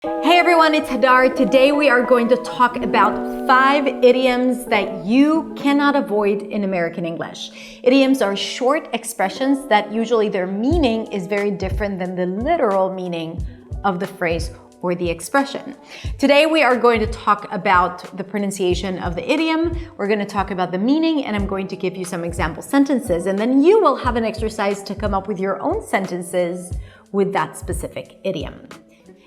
Hey everyone, it's Hadar. Today we are going to talk about 5 idioms that you cannot avoid in American English. Idioms are short expressions that usually their meaning is very different than the literal meaning of the phrase or the expression. Today we are going to talk about the pronunciation of the idiom, we're going to talk about the meaning, and I'm going to give you some example sentences, and then you will have an exercise to come up with your own sentences with that specific idiom.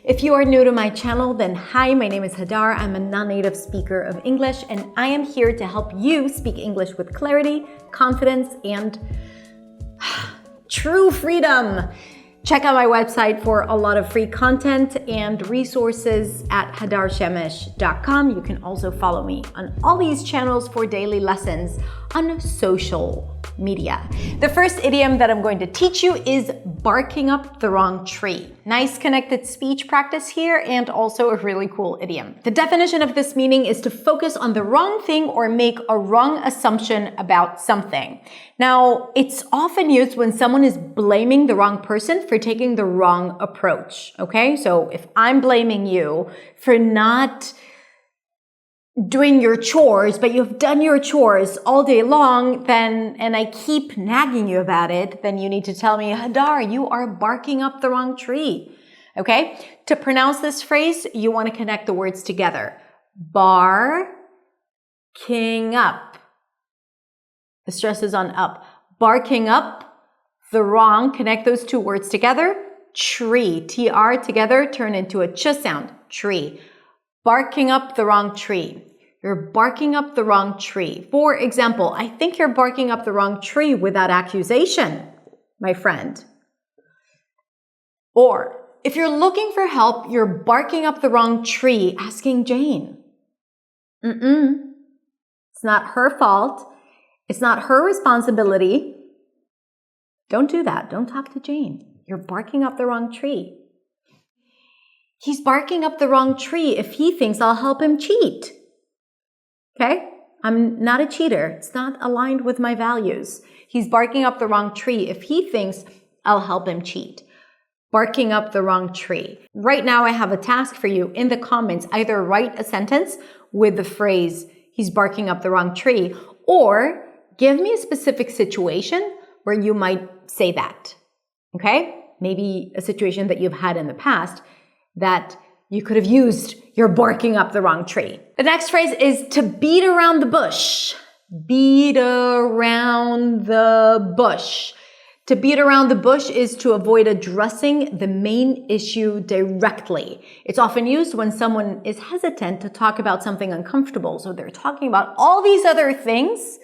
If you are new to my channel, then hi, my name is Hadar. I'm a non-native speaker of English, and I am here to help you speak English with clarity, confidence, and true freedom. Check out my website for a lot of free content and resources at hadarshemesh.com. You can also follow me on all these channels for daily lessons on social media. The first idiom that I'm going to teach you is barking up the wrong tree. Nice connected speech practice here, and also a really cool idiom. The definition of this meaning is to focus on the wrong thing or make a wrong assumption about something. Now, it's often used when someone is blaming the wrong person for taking the wrong approach, okay? So if I'm blaming you for not doing your chores, but you've done your chores all day long, then, and I keep nagging you about it, then you need to tell me, Hadar, you are barking up the wrong tree. Okay? To pronounce this phrase, you want to connect the words together. Barking up. The stress is on up. Barking up the wrong, connect those two words together. Tree. TR together turn into a ch sound. Tree. Barking up the wrong tree. You're barking up the wrong tree. For example, I think you're barking up the wrong tree with that accusation, my friend. Or, if you're looking for help, you're barking up the wrong tree asking Jane. It's not her fault. It's not her responsibility. Don't do that. Don't talk to Jane. You're barking up the wrong tree. He's barking up the wrong tree if he thinks I'll help him cheat. Okay? I'm not a cheater. It's not aligned with my values. He's barking up the wrong tree if he thinks I'll help him cheat. Barking up the wrong tree. Right now I have a task for you in the comments. Either write a sentence with the phrase, he's barking up the wrong tree, or give me a specific situation where you might say that. Okay? Maybe a situation that you've had in the past that you could have used you're barking up the wrong tree. The next phrase is to beat around the bush. Beat around the bush. To beat around the bush is to avoid addressing the main issue directly. It's often used when someone is hesitant to talk about something uncomfortable. So they're talking about all these other things,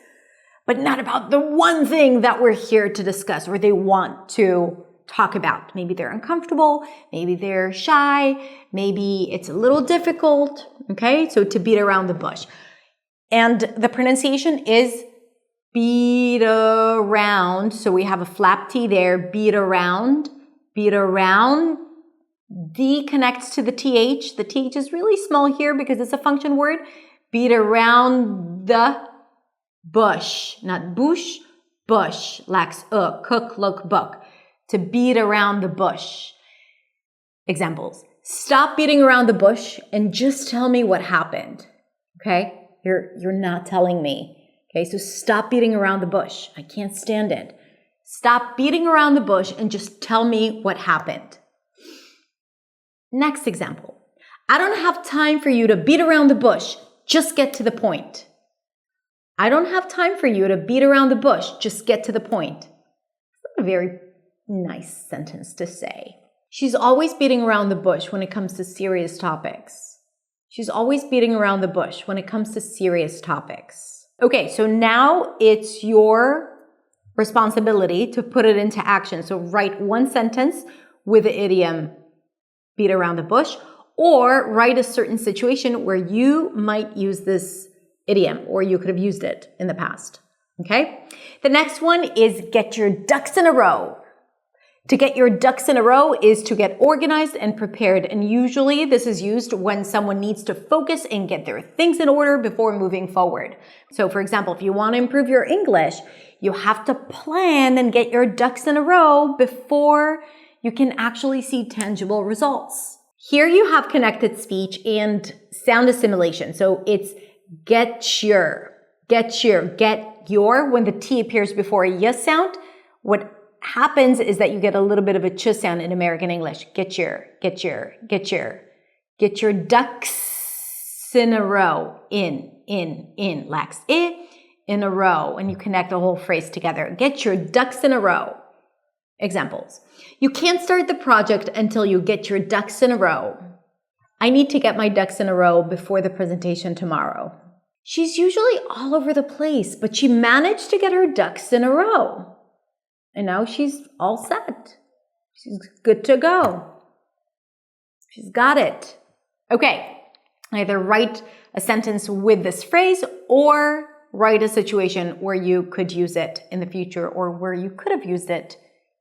but not about the one thing that we're here to discuss or they want to talk about. Maybe they're uncomfortable, maybe they're shy, maybe it's a little difficult, okay? So to beat around the bush. And the pronunciation is beat around. So we have a flap T there, beat around, beat around. D connects to the TH. The TH is really small here because it's a function word. Beat around the bush, not bush, bush, lacks cook, look, book. To beat around the bush. Examples. Stop beating around the bush and just tell me what happened. Okay? You're not telling me. Okay, so stop beating around the bush. I can't stand it. Stop beating around the bush and just tell me what happened. Next example. I don't have time for you to beat around the bush. Just get to the point. I don't have time for you to beat around the bush. Just get to the point. It's not a very nice sentence to say. She's always beating around the bush when it comes to serious topics. She's always beating around the bush when it comes to serious topics. Okay, so now it's your responsibility to put it into action. So write one sentence with the idiom beat around the bush, or write a certain situation where you might use this idiom, or you could have used it in the past. Okay? The next one is get your ducks in a row. To get your ducks in a row is to get organized and prepared, and usually this is used when someone needs to focus and get their things in order before moving forward. So for example, if you want to improve your English, you have to plan and get your ducks in a row before you can actually see tangible results. Here you have connected speech and sound assimilation. So it's get your. When the T appears before a y sound, what happens is that you get a little bit of a ch sound in American English. Get your ducks in a row. In. Lax in a row. And you connect the whole phrase together. Get your ducks in a row. Examples. You can't start the project until you get your ducks in a row. I need to get my ducks in a row before the presentation tomorrow. She's usually all over the place, but she managed to get her ducks in a row. And now she's all set. She's good to go. She's got it. Okay, either write a sentence with this phrase or write a situation where you could use it in the future or where you could have used it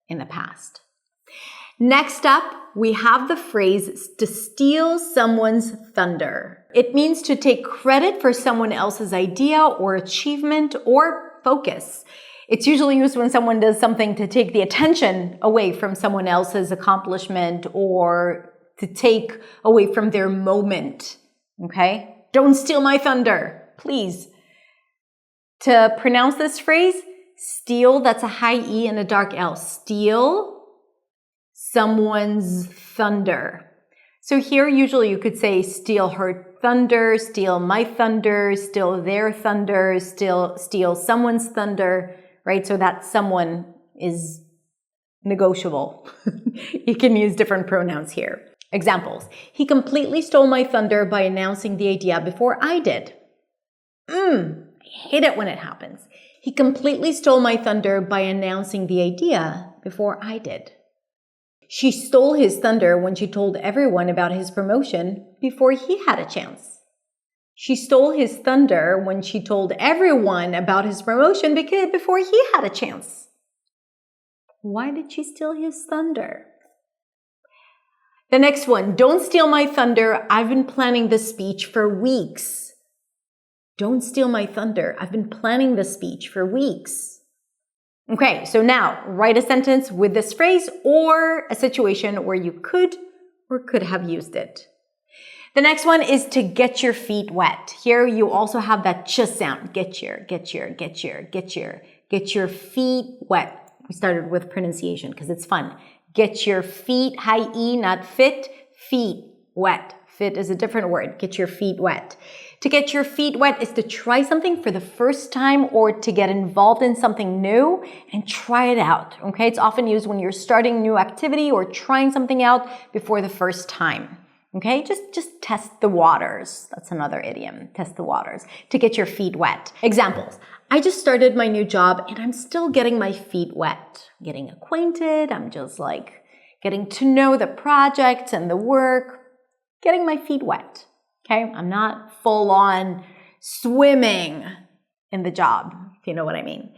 in the past. Next up, we have the phrase to steal someone's thunder. It means to take credit for someone else's idea or achievement or focus. It's usually used when someone does something to take the attention away from someone else's accomplishment or to take away from their moment. Okay? Don't steal my thunder, please. To pronounce this phrase, steal, that's a high E and a dark L. Steal someone's thunder. So here, usually you could say steal her thunder, steal my thunder, steal their thunder, steal someone's thunder, right? So that someone is negotiable. You can use different pronouns here. Examples. He completely stole my thunder by announcing the idea before I did. I hate it when it happens. He completely stole my thunder by announcing the idea before I did. She stole his thunder when she told everyone about his promotion before he had a chance. She stole his thunder when she told everyone about his promotion before he had a chance. Why did she steal his thunder? The next one, don't steal my thunder. I've been planning this speech for weeks. Don't steal my thunder. I've been planning this speech for weeks. Okay, so now write a sentence with this phrase or a situation where you could or could have used it. The next one is to get your feet wet. Here you also have that ch sound. Get your feet wet. We started with pronunciation because it's fun. Get your feet, high E, not fit, feet wet. Fit is a different word. Get your feet wet. To get your feet wet is to try something for the first time or to get involved in something new and try it out. Okay, it's often used when you're starting new activity or trying something out before the first time. Okay, just test the waters. That's another idiom, test the waters. To get your feet wet. Examples. I just started my new job and I'm still getting my feet wet. Getting acquainted, I'm just like getting to know the project and the work, getting my feet wet. Okay, I'm not full on swimming in the job, if you know what I mean.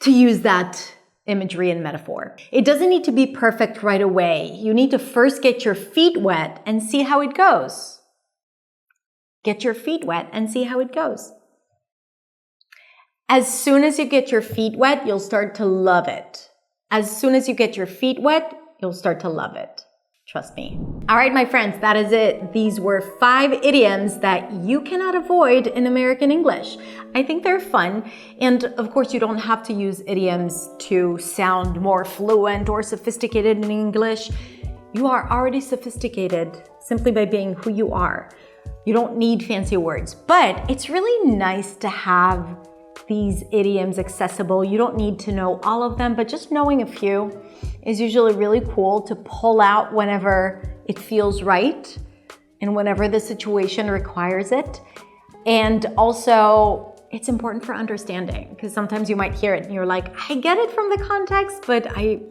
To use that imagery and metaphor. It doesn't need to be perfect right away. You need to first get your feet wet and see how it goes. Get your feet wet and see how it goes. As soon as you get your feet wet, you'll start to love it. As soon as you get your feet wet, you'll start to love it. Trust me. All right, my friends, that is it. These were 5 idioms that you cannot avoid in American English. I think they're fun. And of course, you don't have to use idioms to sound more fluent or sophisticated in English. You are already sophisticated simply by being who you are. You don't need fancy words, but it's really nice to have these idioms accessible. You don't need to know all of them, but just knowing a few is usually really cool to pull out whenever it feels right and whenever the situation requires it. And also, it's important for understanding because sometimes you might hear it and you're like, I get it from the context, but I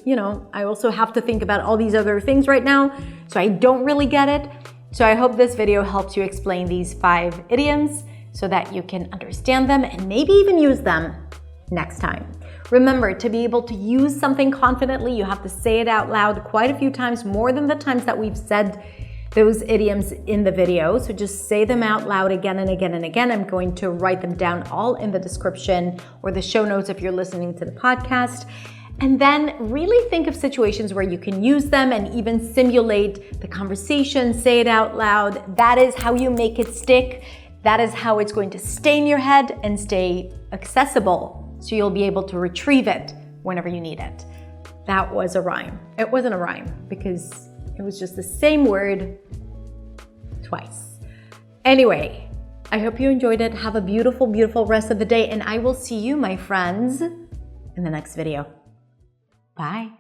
also have to think about all these other things right now, so I don't really get it. So I hope this video helps you explain these 5 idioms so that you can understand them and maybe even use them next time. Remember, to be able to use something confidently, you have to say it out loud quite a few times, more than the times that we've said those idioms in the video. So just say them out loud again and again and again. I'm going to write them down all in the description or the show notes if you're listening to the podcast. And then really think of situations where you can use them and even simulate the conversation, say it out loud. That is how you make it stick. That is how it's going to stay in your head and stay accessible, so you'll be able to retrieve it whenever you need it. That was a rhyme. It wasn't a rhyme because it was just the same word twice. Anyway, I hope you enjoyed it. Have a beautiful, beautiful rest of the day, and I will see you, my friends, in the next video. Bye.